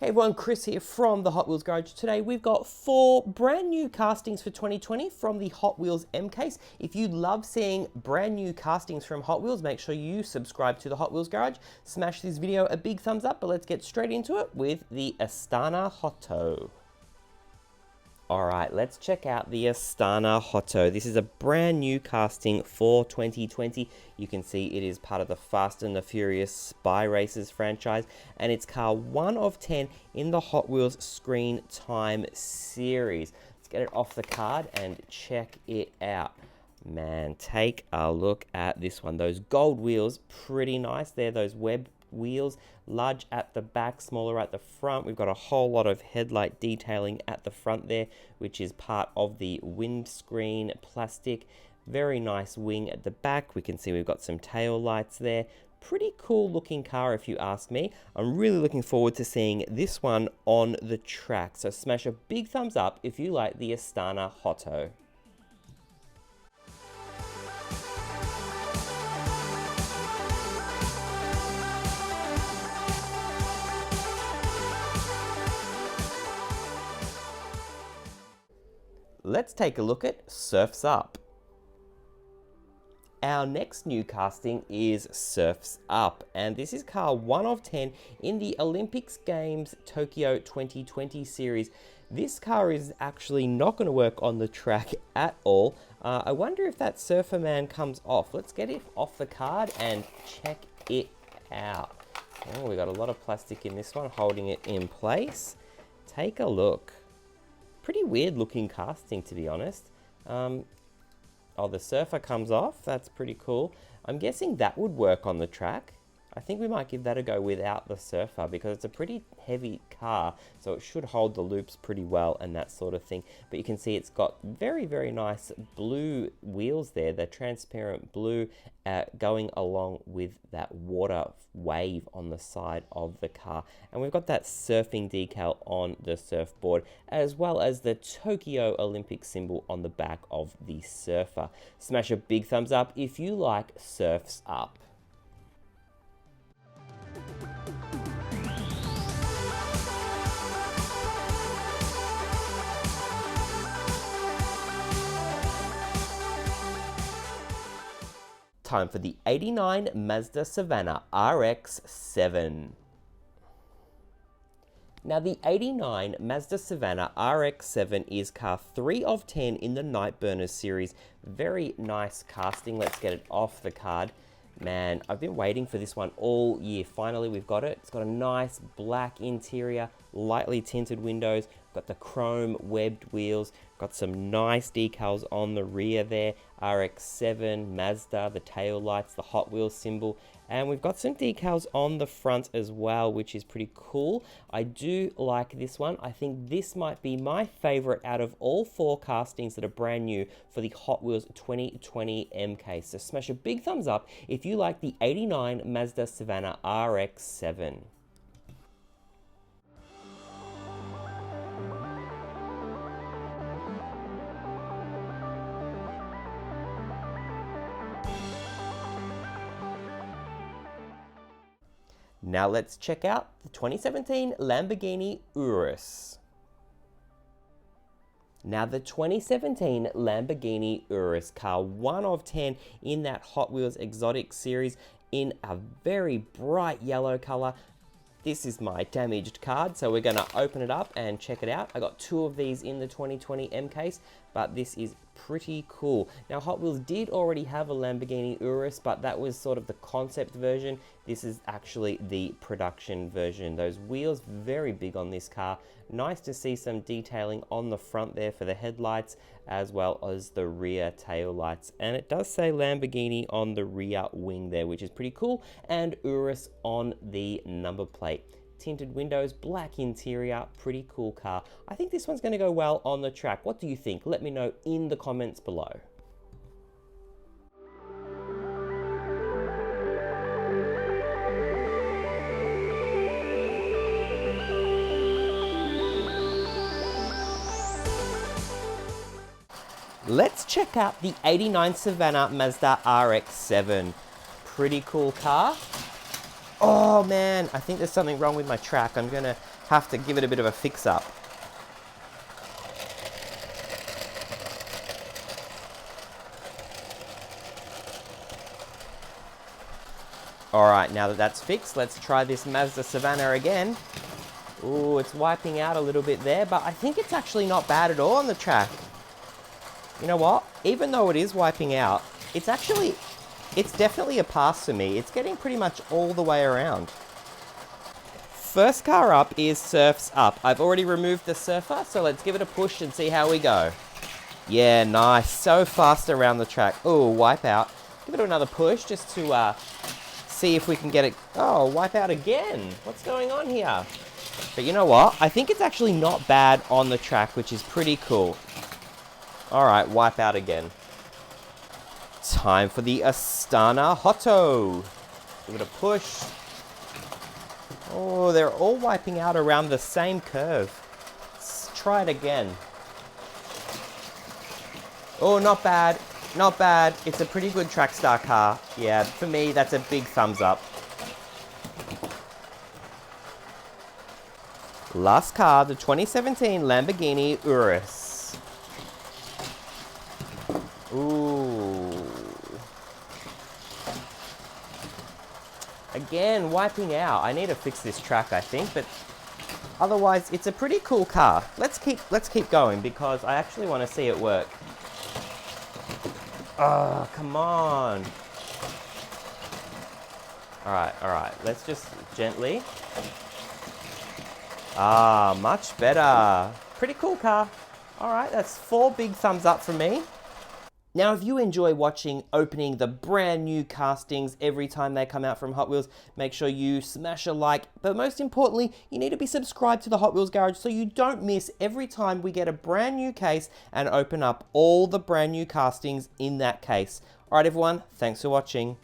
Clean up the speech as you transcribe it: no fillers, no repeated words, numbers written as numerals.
Hey everyone, Chris here from the Hot Wheels Garage. Today we've got 4 brand new castings for 2020 from the Hot Wheels M case. If you love seeing brand new castings from Hot Wheels, make sure you subscribe to the Hot Wheels Garage. Smash this video a big thumbs up, but let's get straight into it with the Astana Hot. Alright, let's check out the Astana Hot. This is a brand new casting for 2020. You can see it is part of the Fast and the Furious Spy Racers franchise, and it's car 1 of 10 in the Hot Wheels Screen Time series. Let's get it off the card and check it out. Man, take a look at this one. Those gold wheels, pretty nice there, those web wheels, large at the back, smaller at the front. We've got a whole lot of headlight detailing at the front there, which is part of the windscreen plastic. Very nice wing at the back. We can see we've got some tail lights there. Pretty cool looking car if you ask me. I'm really looking forward to seeing this one on the track. So smash a big thumbs up if you like the Astana Hot. Let's take a look at Surf's Up. Our next new casting is Surf's Up, and this is car 1 of 10 in the Olympics Games Tokyo 2020 series. This car is actually not going to work on the track at all. I wonder if that Surfer Man comes off. Let's get it off the card and check it out. Oh, we got a lot of plastic in this one holding it in place. Take a look. Pretty weird looking casting, to be honest. Oh, the surfer comes off. That's pretty cool. I'm guessing that would work on the track. I think we might give that a go without the surfer because it's a pretty heavy car, so it should hold the loops pretty well and that sort of thing. But you can see it's got very, very nice blue wheels there. They're transparent blue, going along with that water wave on the side of the car. And we've got that surfing decal on the surfboard, as well as the Tokyo Olympic symbol on the back of the surfer. Smash a big thumbs up if you like Surf's Up. Time for the 89 Mazda Savanah RX-7. Now the 89 Mazda Savanah RX-7 is car 3 of 10 in the Nightburners series. Very nice casting. Let's get it off the card. Man, I've been waiting for this one all year. Finally, we've got it. It's got a nice black interior, lightly tinted windows, got the chrome webbed wheels, got some nice decals on the rear there, RX7, Mazda, the tail lights, the Hot Wheels symbol, and we've got some decals on the front as well, which is pretty cool. I do like this one. I think this might be my favorite out of all 4 castings that are brand new for the Hot Wheels 2020 M case. So smash a big thumbs up if you like the 89 Mazda Savanah RX-7. Now let's check out the 2017 Lamborghini Urus. Now the 2017 Lamborghini Urus, car 1 of 10 in that Hot Wheels Exotic series in a very bright yellow color. This is my damaged card, so we're gonna open it up and check it out. I got 2 of these in the 2020 M case, but this is pretty cool. Now Hot Wheels did already have a Lamborghini Urus, but that was sort of the concept version. This is actually the production version. Those wheels, very big on this car. Nice to see some detailing on the front there for the headlights, as well as the rear tail lights. And it does say Lamborghini on the rear wing there, which is pretty cool, and Urus on the number plate. Tinted windows, black interior, pretty cool car. I think this one's going to go well on the track. What do you think? Let me know in the comments below. Let's check out the 89 Savannah Mazda RX7. Pretty cool car. Oh man, I think there's something wrong with my track. I'm gonna have to give it a bit of a fix up. All right, now that that's fixed, let's try this Mazda Savanah again. Ooh, it's wiping out a little bit there, but I think it's actually not bad at all on the track. You know what? Even though it is wiping out, it's definitely a pass for me. It's getting pretty much all the way around. First car up is Surf's Up. I've already removed the surfer, so let's give it a push and see how we go. Yeah, nice. So fast around the track. Ooh, wipe out. Give it another push just to see if we can get it. Oh, wipe out again. What's going on here? But you know what? I think it's actually not bad on the track, which is pretty cool. All right, wipe out again. Time for the Astana Hot. Give it a push. Oh, they're all wiping out around the same curve. Let's try it again. Oh, not bad. Not bad. It's a pretty good track star car. Yeah, for me, that's a big thumbs up. Last car, the 2017 Lamborghini Urus. Ooh. Again, wiping out. I need to fix this track, I think, but otherwise, it's a pretty cool car. Let's keep going because I actually want to see it work. Oh, come on. All right. Let's just gently. Ah, much better. Pretty cool car. All right, that's 4 big thumbs up from me. Now, if you enjoy watching opening the brand new castings every time they come out from Hot Wheels, make sure you smash a like. But most importantly, you need to be subscribed to the Hot Wheels Garage so you don't miss every time we get a brand new case and open up all the brand new castings in that case. All right, everyone, thanks for watching.